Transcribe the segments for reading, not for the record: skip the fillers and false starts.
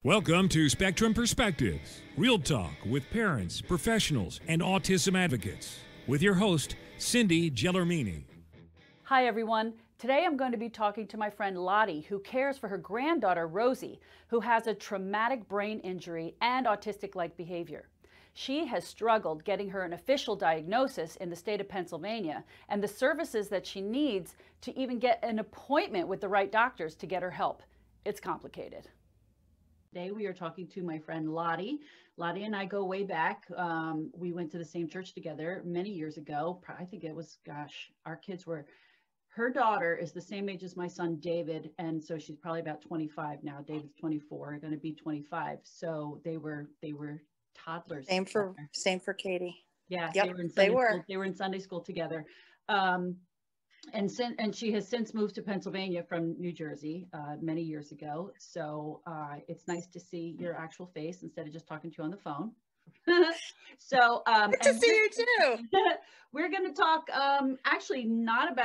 Welcome to Spectrum Perspectives, real talk with parents, professionals, and autism advocates. With your host, Cindy Gellermini. Hi, everyone. Today I'm going to be talking to my friend Lottie, who cares for her granddaughter, Rosie, who has a traumatic brain injury and autistic-like behavior. She has struggled getting her an official diagnosis in the state of Pennsylvania and the services that she needs to even get an appointment with the right doctors to get her help. It's complicated. Today we are talking to my friend Lottie. Lottie and I go way back. We went to the same church together many years ago. I think it was, her daughter is the same age as my son David, and so she's probably about 25 now. David's 24, going to be 25. So they were toddlers. Same for Katie. Yeah, yep, they were in Sunday school together. And she has since moved to Pennsylvania from New Jersey many years ago. So it's nice to see your actual face instead of just talking to you on the phone. So good to see you too. We're going to talk actually not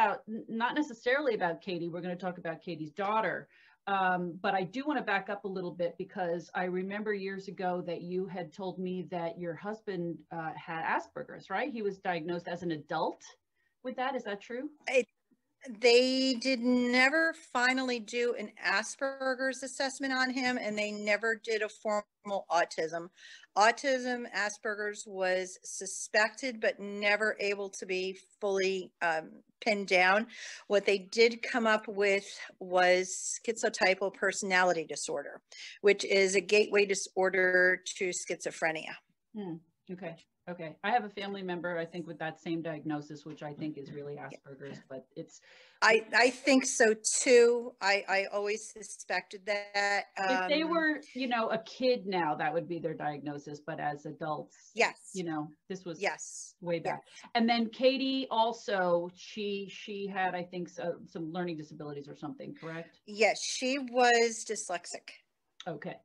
necessarily about Katie. We're going to talk about Katie's daughter. But I do want to back up a little bit because I remember years ago that you had told me that your husband had Asperger's, right? He was diagnosed as an adult with that. Is that true? They did never finally do an Asperger's assessment on him, and they never did a formal autism. Asperger's was suspected, but never able to be fully pinned down. What they did come up with was schizotypal personality disorder, which is a gateway disorder to schizophrenia. Okay. I have a family member, I think, with that same diagnosis, which I think is really Asperger's, but it's... I think so too. I always suspected that. If they were, a kid now, that would be their diagnosis, but as adults, yes, this was way back. Yes. And then Katie also, she had, I think, some learning disabilities or something, correct? Yes, she was dyslexic. Okay.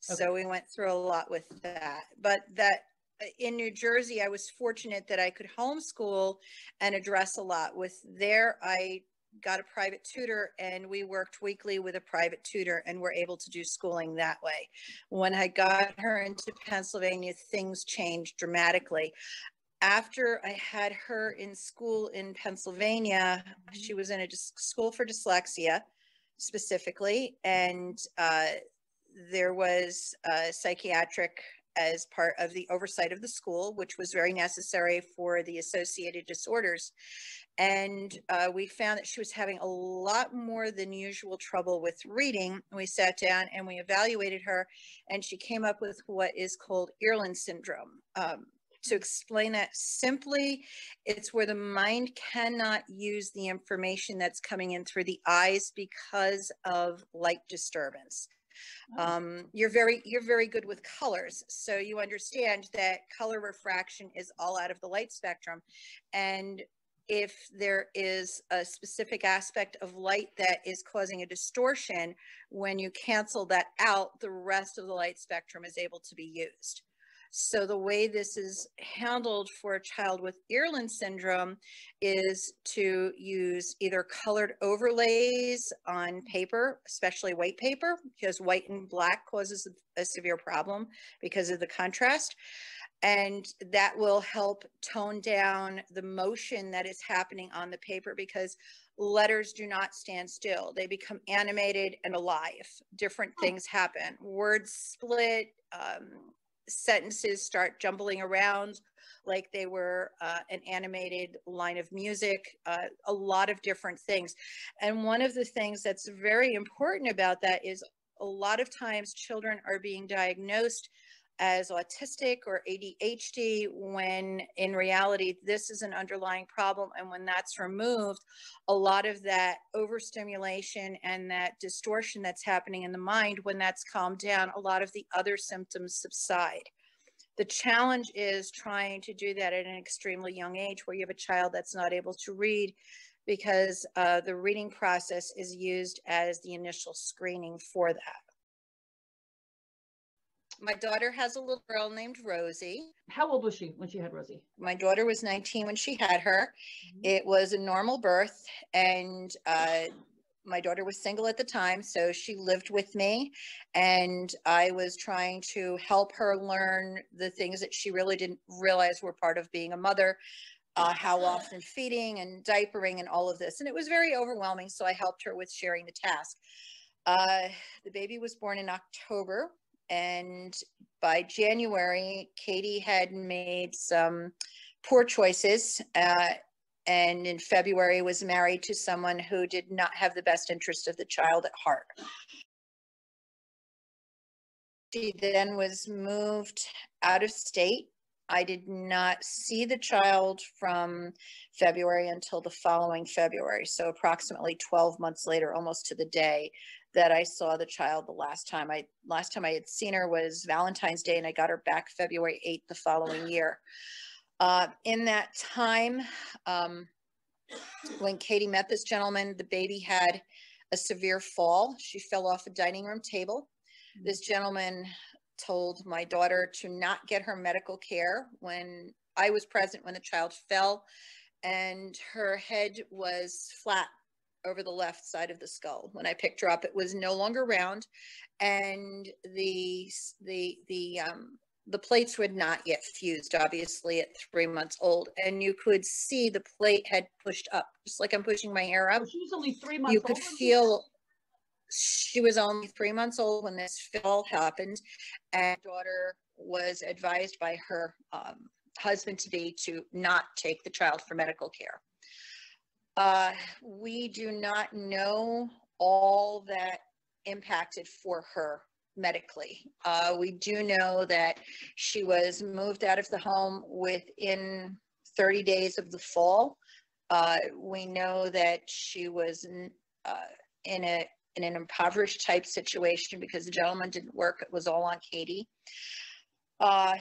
So we went through a lot with that, but that in New Jersey, I was fortunate that I could homeschool and address a lot with there. I got a private tutor and we worked weekly with a private tutor and were able to do schooling that way. When I got her into Pennsylvania, things changed dramatically. After I had her in school in Pennsylvania, she was in a school for dyslexia specifically, and there was psychiatric as part of the oversight of the school, which was very necessary for the associated disorders. And we found that she was having a lot more than usual trouble with reading. We sat down and we evaluated her, and she came up with what is called Irlen syndrome. To explain that simply, it's where the mind cannot use the information that's coming in through the eyes because of light disturbance. You're very good with colors, so you understand that color refraction is all out of the light spectrum, and if there is a specific aspect of light that is causing a distortion, when you cancel that out, the rest of the light spectrum is able to be used. So the way this is handled for a child with Irlen syndrome is to use either colored overlays on paper, especially white paper, because white and black causes a severe problem because of the contrast. And that will help tone down the motion that is happening on the paper, because letters do not stand still. They become animated and alive. Different things happen. Words split, sentences start jumbling around like they were an animated line of music, a lot of different things. And one of the things that's very important about that is a lot of times children are being diagnosed as autistic or ADHD when in reality this is an underlying problem, and when that's removed, a lot of that overstimulation and that distortion that's happening in the mind, when that's calmed down, a lot of the other symptoms subside. The challenge is trying to do that at an extremely young age where you have a child that's not able to read, because the reading process is used as the initial screening for that. My daughter has a little girl named Rosie. How old was she when she had Rosie? My daughter was 19 when she had her. It was a normal birth, and my daughter was single at the time, so she lived with me, and I was trying to help her learn the things that she really didn't realize were part of being a mother, how often feeding and diapering and all of this. And it was very overwhelming, so I helped her with sharing the task. The baby was born in October, and by January, Katie had made some poor choices, and in February was married to someone who did not have the best interest of the child at heart. She then was moved out of state. I did not see the child from February until the following February. So approximately 12 months later, almost to the day that I saw the child the last time. Last time I had seen her was Valentine's Day, and I got her back February 8th the following year. In that time, when Katie met this gentleman, the baby had a severe fall. She fell off a dining room table. This gentleman told my daughter to not get her medical care when I was present when the child fell, and her head was flat over the left side of the skull. When I picked her up, it was no longer round, and the plates were not yet fused, obviously, at 3 months old. And you could see the plate had pushed up, just like I'm pushing my hair up. She was only 3 months old. You could feel she was only 3 months old when this fall happened. And my daughter was advised by her husband-to-be to not take the child for medical care. We do not know all that impacted for her medically. We do know that she was moved out of the home within 30 days of the fall. We know that she was in an impoverished type situation because the gentleman didn't work. It was all on Katie.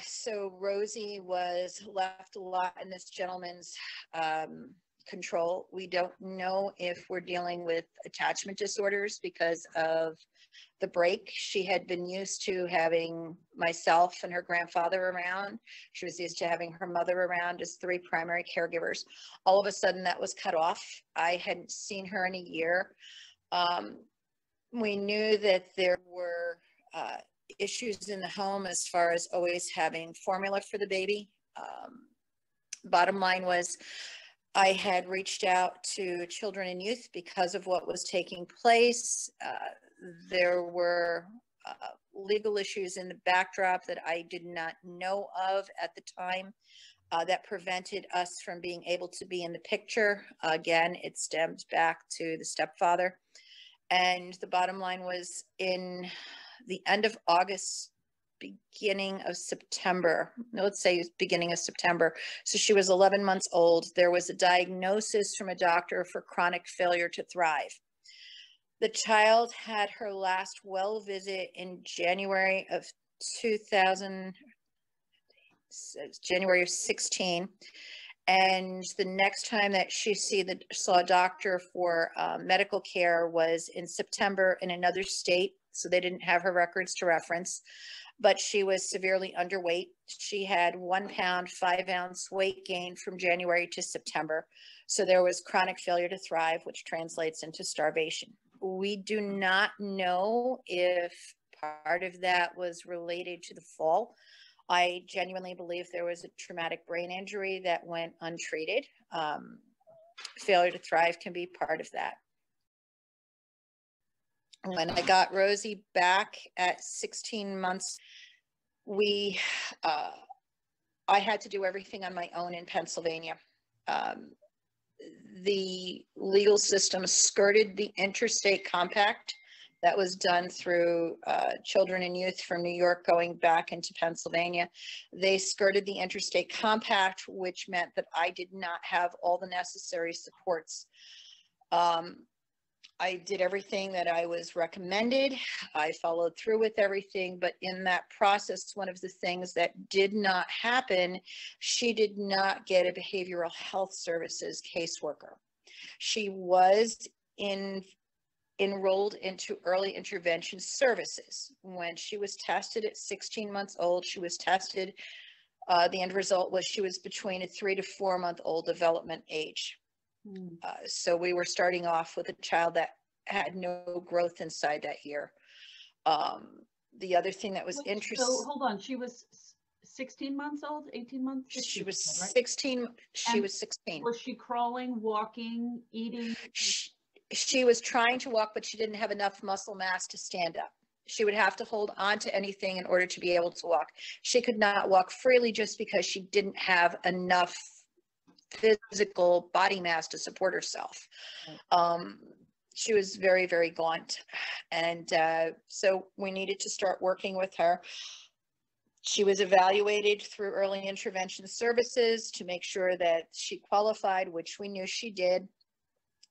So Rosie was left a lot in this gentleman's control. We don't know if we're dealing with attachment disorders because of the break. She had been used to having myself and her grandfather around. She was used to having her mother around as 3 primary caregivers. All of a sudden that was cut off. I hadn't seen her in a year. We knew that there were issues in the home as far as always having formula for the baby. Bottom line was, I had reached out to Children and Youth because of what was taking place. There were legal issues in the backdrop that I did not know of at the time that prevented us from being able to be in the picture. Again, it stemmed back to the stepfather. And the bottom line was, in the end of August, beginning of September, let's say beginning of September. So she was 11 months old. There was a diagnosis from a doctor for chronic failure to thrive. The child had her last well visit in January of 16. And the next time that she saw a doctor for medical care was in September in another state. So they didn't have her records to reference, but she was severely underweight. She had 1 pound, 5 ounce weight gain from January to September. So there was chronic failure to thrive, which translates into starvation. We do not know if part of that was related to the fall. I genuinely believe there was a traumatic brain injury that went untreated. Failure to thrive can be part of that. When I got Rosie back at 16 months, I had to do everything on my own in Pennsylvania. The legal system skirted the interstate compact that was done through Children and Youth from New York going back into Pennsylvania. They skirted the interstate compact, which meant that I did not have all the necessary supports. I did everything that I was recommended. I followed through with everything, but in that process, one of the things that did not happen, she did not get a behavioral health services caseworker. She was enrolled into early intervention services. When she was tested at 16 months old, she was tested, the end result was she was between a 3 to 4 month old development age. So we were starting off with a child that had no growth inside that ear. The other thing that was interesting. So hold on, she was 16 months old, 18 months? 16, she was right? 16. She And was 16. was she crawling, walking, eating? She was trying to walk, but she didn't have enough muscle mass to stand up. She would have to hold on to anything in order to be able to walk. She could not walk freely just because she didn't have enough physical body mass to support herself. She was very, very gaunt. And so we needed to start working with her. She was evaluated through early intervention services to make sure that she qualified, which we knew she did.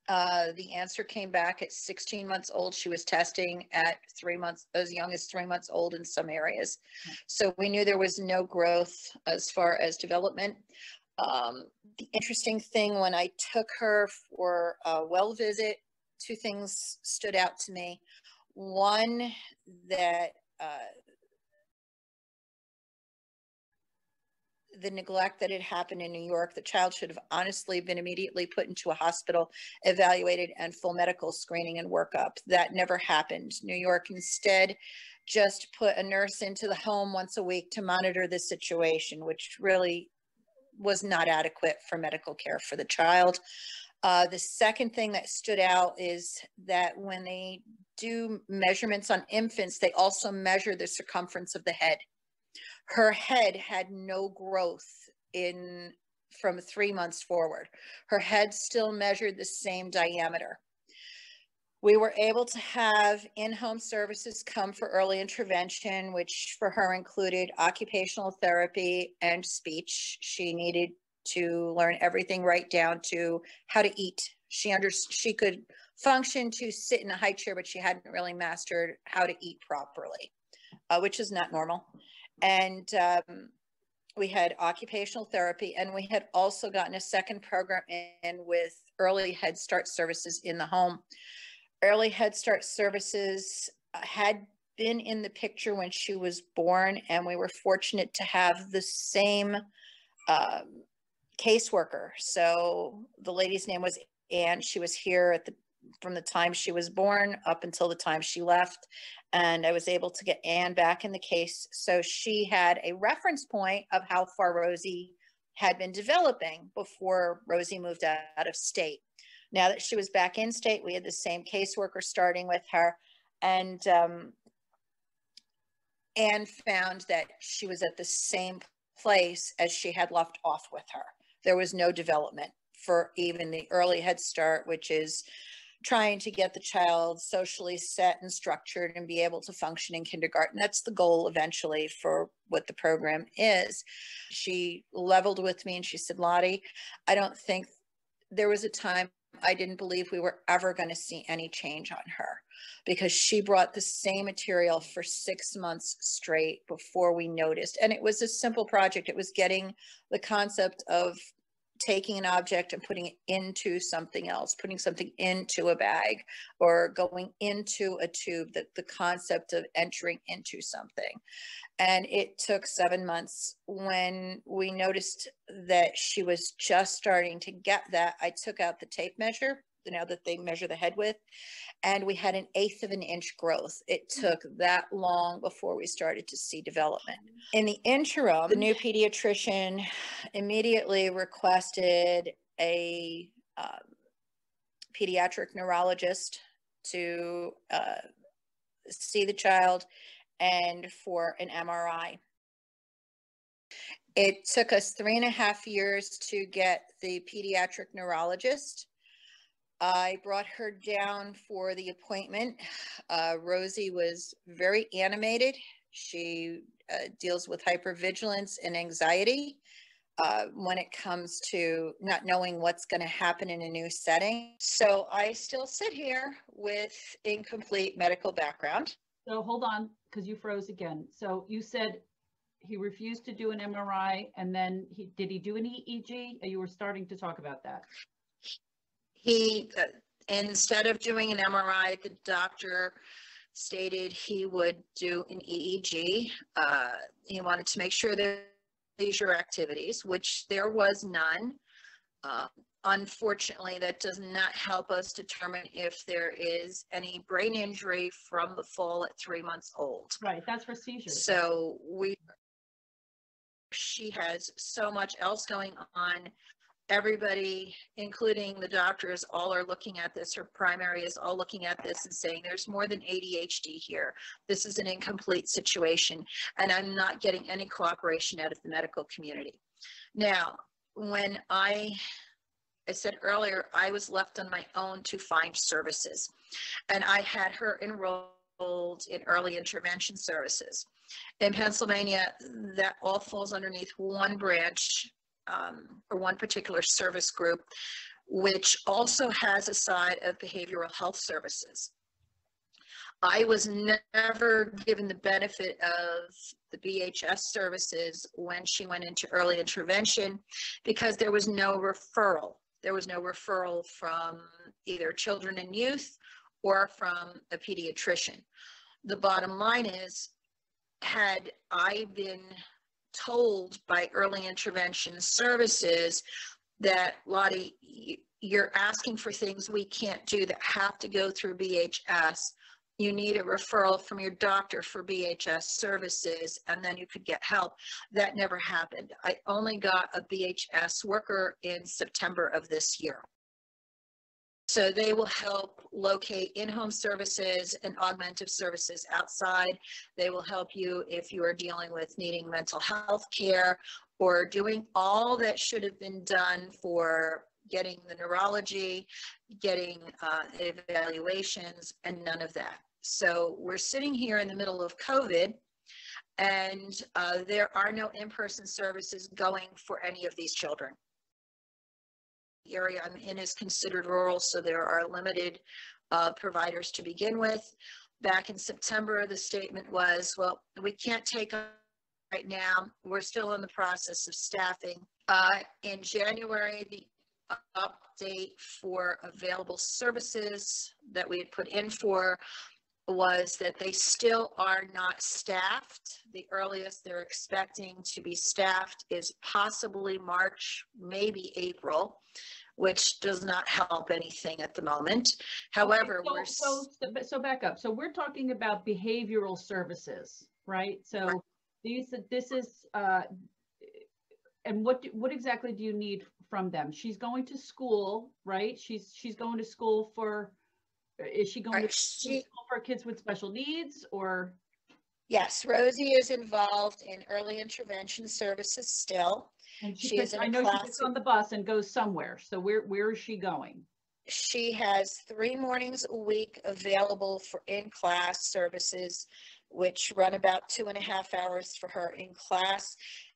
The answer came back at 16 months old. She was testing at 3 months, as young as 3 months old in some areas. So we knew there was no growth as far as development. The interesting thing, when I took her for a well visit, two things stood out to me. One, that the neglect that had happened in New York, the child should have honestly been immediately put into a hospital, evaluated, and full medical screening and workup. That never happened. New York instead just put a nurse into the home once a week to monitor the situation, which really was not adequate for medical care for the child. The second thing that stood out is that when they do measurements on infants, they also measure the circumference of the head. Her head had no growth from 3 months forward. Her head still measured the same diameter. We were able to have in-home services come for early intervention, which for her included occupational therapy and speech. She needed to learn everything right down to how to eat. She could function to sit in a high chair, but she hadn't really mastered how to eat properly, which is not normal. And we had occupational therapy, and we had also gotten a second program in with early Head Start services in the home. Early Head Start services had been in the picture when she was born, and we were fortunate to have the same caseworker. So the lady's name was Anne. She was here from the time she was born up until the time she left. And I was able to get Anne back in the case. So she had a reference point of how far Rosie had been developing before Rosie moved out of state. Now that she was back in state, we had the same caseworker starting with her. And Anne found that she was at the same place as she had left off with her. There was no development for even the early Head Start, which is trying to get the child socially set and structured and be able to function in kindergarten. That's the goal eventually for what the program is. She leveled with me and she said, Lottie, I don't think there was a time I didn't believe we were ever going to see any change on her, because she brought the same material for 6 months straight before we noticed. And it was a simple project. It was getting the concept of taking an object and putting it into something else, putting something into a bag or going into a tube, that the concept of entering into something. And it took 7 months. When we noticed that she was just starting to get that, I took out the tape measure, now that they measure the head with, and we had 1/8 of an inch growth. It took that long before we started to see development. In the interim, the new pediatrician immediately requested a pediatric neurologist to see the child and for an MRI. It took us 3.5 years to get the pediatric neurologist. I brought her down for the appointment. Rosie was very animated. She deals with hypervigilance and anxiety when it comes to not knowing what's going to happen in a new setting. So I still sit here with incomplete medical background. So hold on, because you froze again. So you said he refused to do an MRI, and then did he do an EEG? You were starting to talk about that. He, instead of doing an MRI, the doctor stated he would do an EEG. He wanted to make sure that leisure activities, which there was none. unfortunately, that does not help us determine if there is any brain injury from the fall at 3 months old. Right, that's for seizures. So she has so much else going on. Everybody, including the doctors, all are looking at this. Her primary is all looking at this and saying there's more than ADHD here. This is an incomplete situation, and I'm not getting any cooperation out of the medical community. Now, when I said earlier, I was left on my own to find services, and I had her enrolled in early intervention services. In Pennsylvania, that all falls underneath one branch, or one particular service group, which also has a side of behavioral health services. I was never given the benefit of the BHS services when she went into early intervention because there was no referral. There was no referral from either children and youth or from a pediatrician. The bottom line is, had I been told by early intervention services that, Lottie, you're asking for things we can't do that have to go through BHS. You need a referral from your doctor for BHS services, and then you could get help. That never happened. I only got a BHS worker in September of this year. So they will help locate in-home services and augmentative services outside. They will help you if you are dealing with needing mental health care or doing all that should have been done for getting the neurology, getting evaluations, and none of that. So we're sitting here in the middle of COVID, and there are no in-person services going for any of these children. The area I'm in is considered rural, so there are limited providers to begin with. Back in September, the statement was, well, we can't take them right now. We're still in the process of staffing. In January, the update for available services that we had put in for was that they still are not staffed. The earliest they're expecting to be staffed is possibly March, maybe April, which does not help anything at the moment. However, okay, so back up. So we're talking about behavioral services, right? So this is, and what exactly do you need from them? She's going to school, right? She's going to school for, is she going to school for kids with special needs, or? Yes, Rosie is involved in early intervention services still. And she is in a class. She gets on the bus and goes somewhere. So where is she going? She has 3 mornings a week available for in-class services, which run about 2.5 hours for her in class.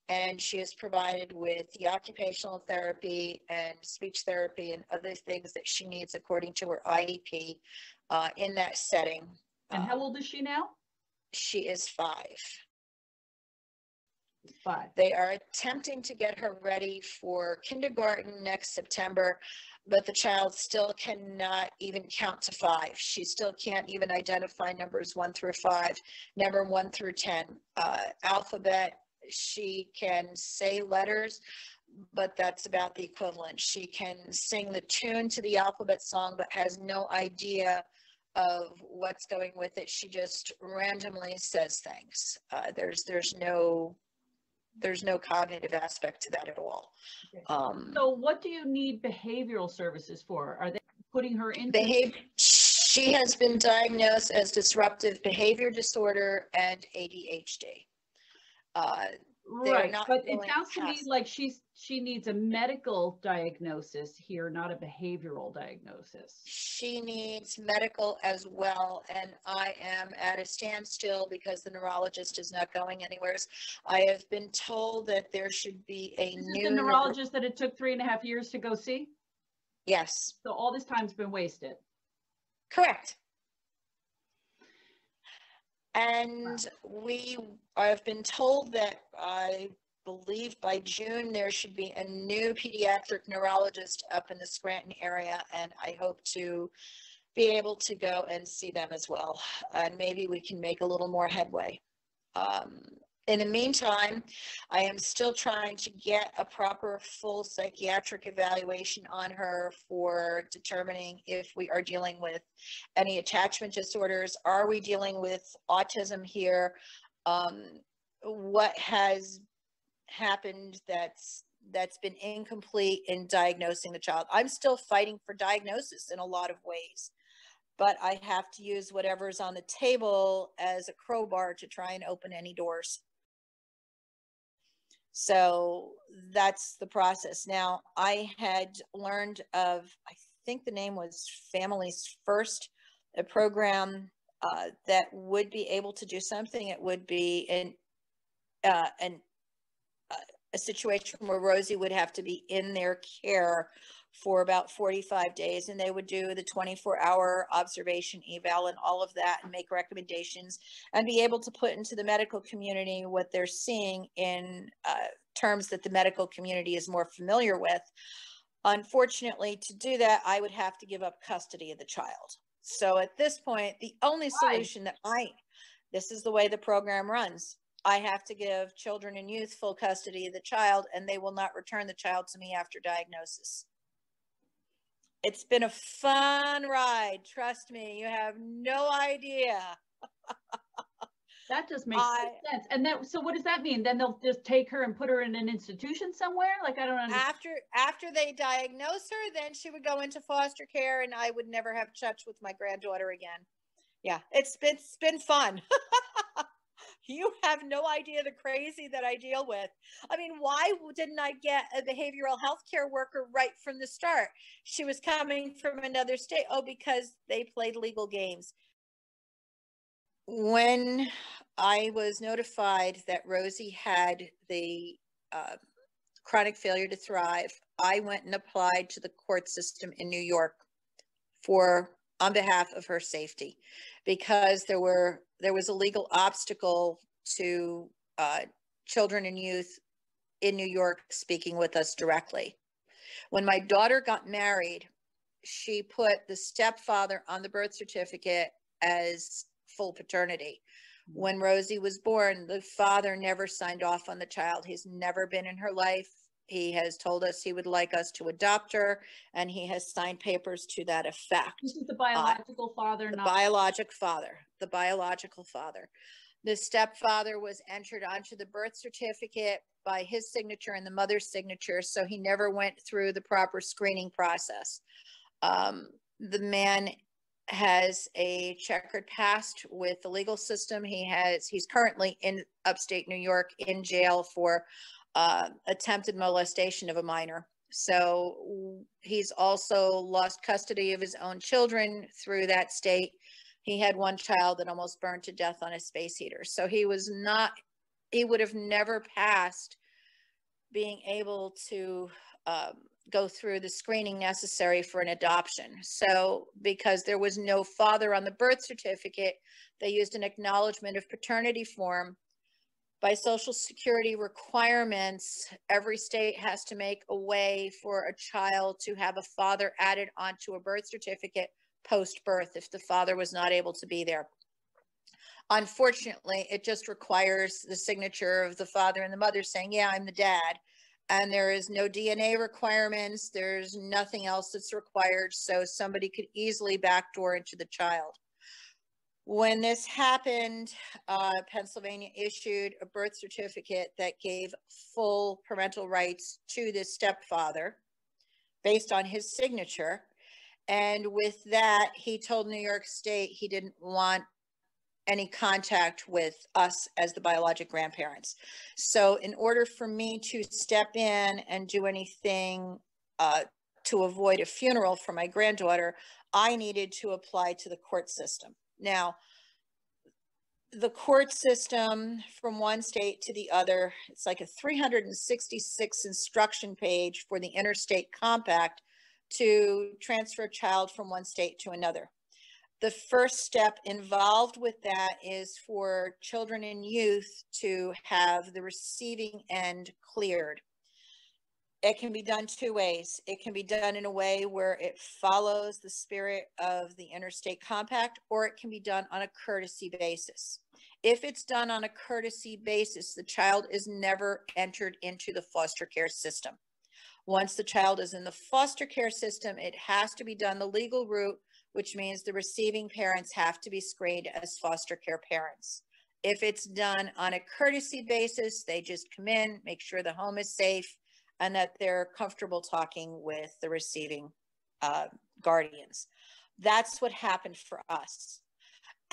And she is provided with the occupational therapy and speech therapy and other things that she needs according to her IEP in that setting. And how old is she now? She is 5. 5. They are attempting to get her ready for kindergarten next September, but the child still cannot even count to 5. She still can't even identify numbers 1 through 5, number 1 through 10. Alphabet, she can say letters, but that's about the equivalent. She can sing the tune to the alphabet song, but has no idea of what's going with it. She just randomly says things. There's no cognitive aspect to that at all. Okay. So what do you need behavioral services for? Are they putting her into? She has been diagnosed as disruptive behavior disorder and ADHD. Right, but it sounds to me like she needs a medical diagnosis here, not a behavioral diagnosis. She needs medical as well, and I am at a standstill because the neurologist is not going anywhere. I have been told that there should be a new neurologist that it took 3.5 years to go see? Yes. So all this time's been wasted. Correct. And I've been told that I believe by June there should be a new pediatric neurologist up in the Scranton area, and I hope to be able to go and see them as well. And maybe we can make a little more headway. In the meantime, I am still trying to get a proper full psychiatric evaluation on her for determining if we are dealing with any attachment disorders. Are we dealing with autism here? What has happened that's been incomplete in diagnosing the child? I'm still fighting for diagnosis in a lot of ways, but I have to use whatever's on the table as a crowbar to try and open any doors. So that's the process. Now, I had learned of, I think the name was Families First, a program that would be able to do something. It would be a situation where Rosie would have to be in their care for about 45 days, and they would do the 24-hour observation eval and all of that and make recommendations and be able to put into the medical community what they're seeing in terms that the medical community is more familiar with. Unfortunately, to do that, I would have to give up custody of the child. So at this point, the only solution that this is the way the program runs. I have to give children and youth full custody of the child, and they will not return the child to me after diagnosis. It's been a fun ride. Trust me, you have no idea. That just makes sense. And then, so what does that mean? Then they'll just take her and put her in an institution somewhere? Like, I don't understand. After they diagnose her, then she would go into foster care, and I would never have touch with my granddaughter again. Yeah, it's been fun. You have no idea the crazy that I deal with. I mean, why didn't I get a behavioral health care worker right from the start? She was coming from another state. Oh, because they played legal games. When I was notified that Rosie had the chronic failure to thrive, I went and applied to the court system in New York on behalf of her safety, because there was a legal obstacle to children and youth in New York speaking with us directly. When my daughter got married, she put the stepfather on the birth certificate as full paternity. When Rosie was born, the father never signed off on the child. He's never been in her life. He has told us he would like us to adopt her, and he has signed papers to that effect. This is the biological father, the biological father. The stepfather was entered onto the birth certificate by his signature and the mother's signature, so he never went through the proper screening process. The man has a checkered past with the legal system. He's currently in upstate New York in jail for attempted molestation of a minor. So he's also lost custody of his own children through that state. He had one child that almost burned to death on a space heater. So he would have never passed being able to go through the screening necessary for an adoption. So because there was no father on the birth certificate, they used an acknowledgement of paternity form. By Social Security requirements, every state has to make a way for a child to have a father added onto a birth certificate post-birth if the father was not able to be there. Unfortunately, it just requires the signature of the father and the mother saying, yeah, I'm the dad. And there is no DNA requirements. There's nothing else that's required. So somebody could easily backdoor into the child. When this happened, Pennsylvania issued a birth certificate that gave full parental rights to this stepfather based on his signature. And with that, he told New York State he didn't want any contact with us as the biologic grandparents. So in order for me to step in and do anything to avoid a funeral for my granddaughter, I needed to apply to the court system. Now, the court system from one state to the other, it's like a 366 instruction page for the interstate compact to transfer a child from one state to another. The first step involved with that is for children and youth to have the receiving end cleared. It can be done two ways. It can be done in a way where it follows the spirit of the interstate compact, or it can be done on a courtesy basis. If it's done on a courtesy basis, the child is never entered into the foster care system. Once the child is in the foster care system, it has to be done the legal route, which means the receiving parents have to be screened as foster care parents. If it's done on a courtesy basis, they just come in, make sure the home is safe, and that they're comfortable talking with the receiving guardians. That's what happened for us.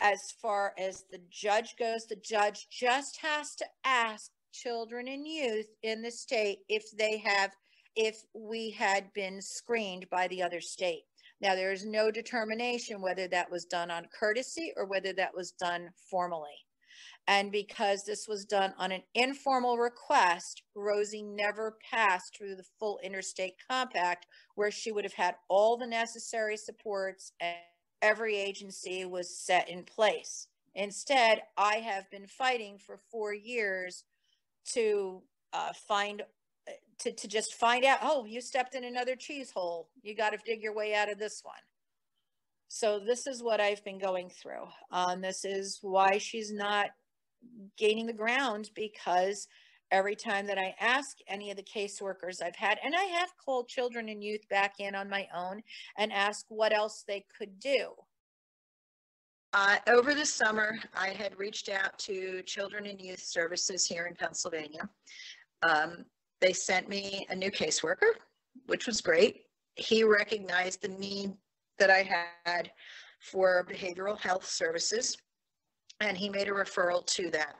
As far as the judge goes, the judge just has to ask children and youth in the state if we had been screened by the other state. Now, there is no determination whether that was done on courtesy or whether that was done formally. And because this was done on an informal request, Rosie never passed through the full interstate compact, where she would have had all the necessary supports and every agency was set in place. Instead, I have been fighting for 4 years to just find out, oh, you stepped in another cheese hole. You got to dig your way out of this one. So this is what I've been going through. This is why she's not gaining the ground, because every time that I ask any of the caseworkers I've had, and I have called children and youth back in on my own and asked what else they could do. Over the summer, I had reached out to Children and Youth Services here in Pennsylvania. They sent me a new caseworker, which was great. He recognized the need that I had for behavioral health services, and he made a referral to that.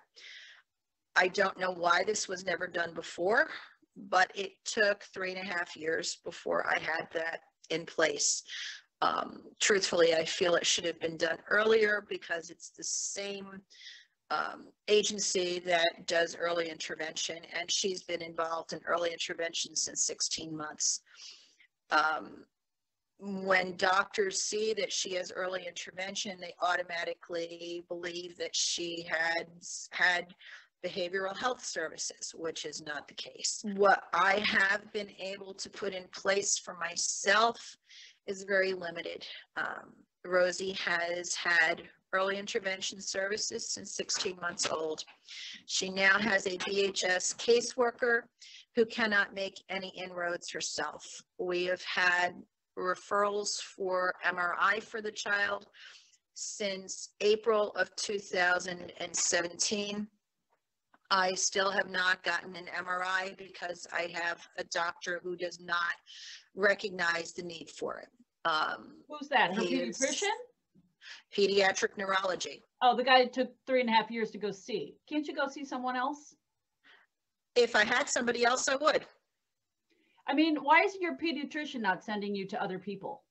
I don't know why this was never done before, but it took 3.5 years before I had that in place. Truthfully, I feel it should have been done earlier, because it's the same agency that does early intervention, and she's been involved in early intervention since 16 months. When doctors see that she has early intervention, they automatically believe that she had behavioral health services, which is not the case. What I have been able to put in place for myself is very limited. Rosie has had early intervention services since 16 months old. She now has a BHS caseworker who cannot make any inroads herself. We have had referrals for MRI for the child since April of 2017. I still have not gotten an MRI because I have a doctor who does not recognize the need for it. Who's that? Her pediatrician? Pediatric neurology. Oh, the guy that took 3.5 years to go see. Can't you go see someone else? If I had somebody else, I would. I mean, why is your pediatrician not sending you to other people?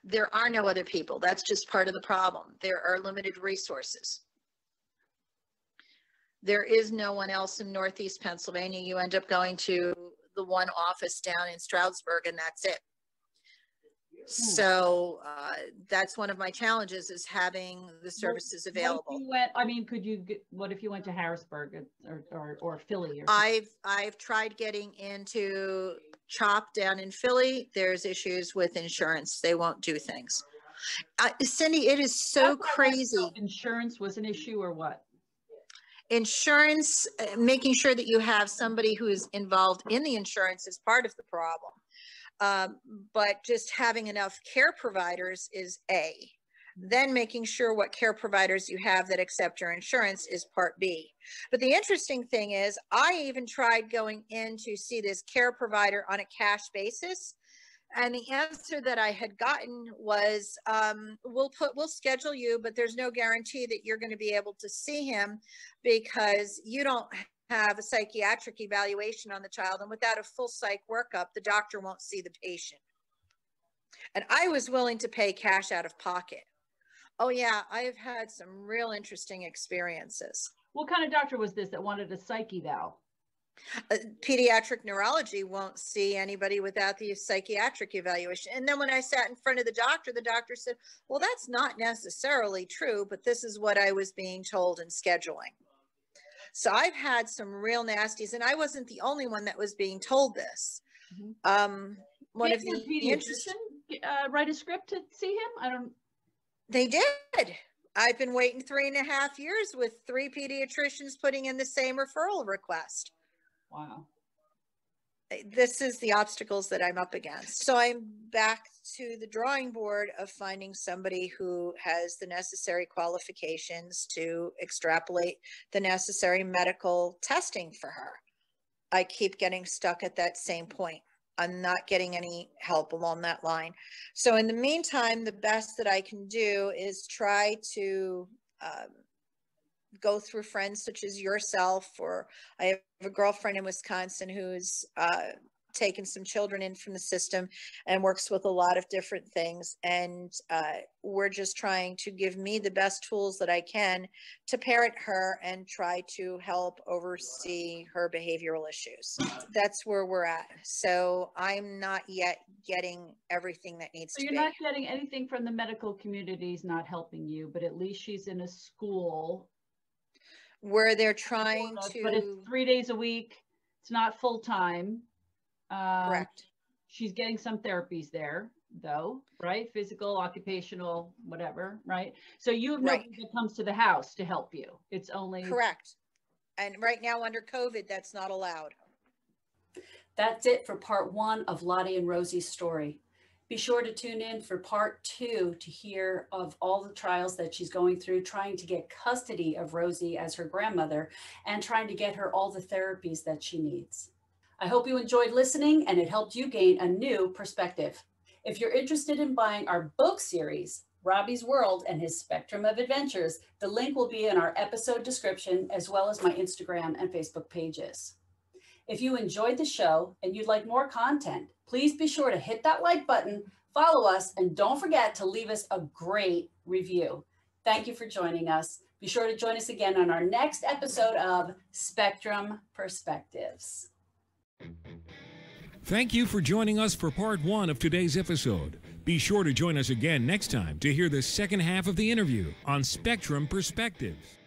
There are no other people. That's just part of the problem. There are limited resources. There is no one else in Northeast Pennsylvania. You end up going to the one office down in Stroudsburg, and that's it. So that's one of my challenges, is having the services available. What if you went to Harrisburg or Philly? I've tried getting into CHOP down in Philly. There's issues with insurance. They won't do things. Cindy, it is so crazy. Insurance was an issue, or what? Insurance, making sure that you have somebody who is involved in the insurance is part of the problem. But just having enough care providers is A. Then making sure what care providers you have that accept your insurance is part B. But the interesting thing is, I even tried going in to see this care provider on a cash basis. And the answer that I had gotten was, we'll schedule you, but there's no guarantee that you're going to be able to see him, because you don't have a psychiatric evaluation on the child, and without a full psych workup, the doctor won't see the patient. And I was willing to pay cash out of pocket. Oh yeah, I've had some real interesting experiences. What kind of doctor was this that wanted a psych eval? Pediatric neurology won't see anybody without the psychiatric evaluation. And then when I sat in front of the doctor said, well, that's not necessarily true, but this is what I was being told in scheduling. So I've had some real nasties, and I wasn't the only one that was being told this. One of Did your the pediatrician write a script to see him? They did. I've been waiting 3.5 years with 3 pediatricians putting in the same referral request. Wow. This is the obstacles that I'm up against. So I'm back to the drawing board of finding somebody who has the necessary qualifications to extrapolate the necessary medical testing for her. I keep getting stuck at that same point. I'm not getting any help along that line. So in the meantime, the best that I can do is try to go through friends such as yourself, or I have a girlfriend in Wisconsin who's taken some children in from the system and works with a lot of different things. And we're just trying to give me the best tools that I can to parent her and try to help oversee her behavioral issues. That's where we're at. So I'm not yet getting everything that needs to be. So you're not getting anything from the medical community is not helping you, but at least she's in a school where they're trying to, but it's 3 days a week. It's not full time. Correct. She's getting some therapies there though, right? Physical, occupational, whatever, right? So you have nobody that comes to the house to help you. It's only correct. And right now under COVID, that's not allowed. That's it for part 1 of Lottie and Rosie's story. Be sure to tune in for part 2 to hear of all the trials that she's going through, trying to get custody of Rosie as her grandmother and trying to get her all the therapies that she needs. I hope you enjoyed listening and it helped you gain a new perspective. If you're interested in buying our book series, Robbie's World and His Spectrum of Adventures, the link will be in our episode description as well as my Instagram and Facebook pages. If you enjoyed the show and you'd like more content, please be sure to hit that like button, follow us, and don't forget to leave us a great review. Thank you for joining us. Be sure to join us again on our next episode of Spectrum Perspectives. Thank you for joining us for part 1 of today's episode. Be sure to join us again next time to hear the second half of the interview on Spectrum Perspectives.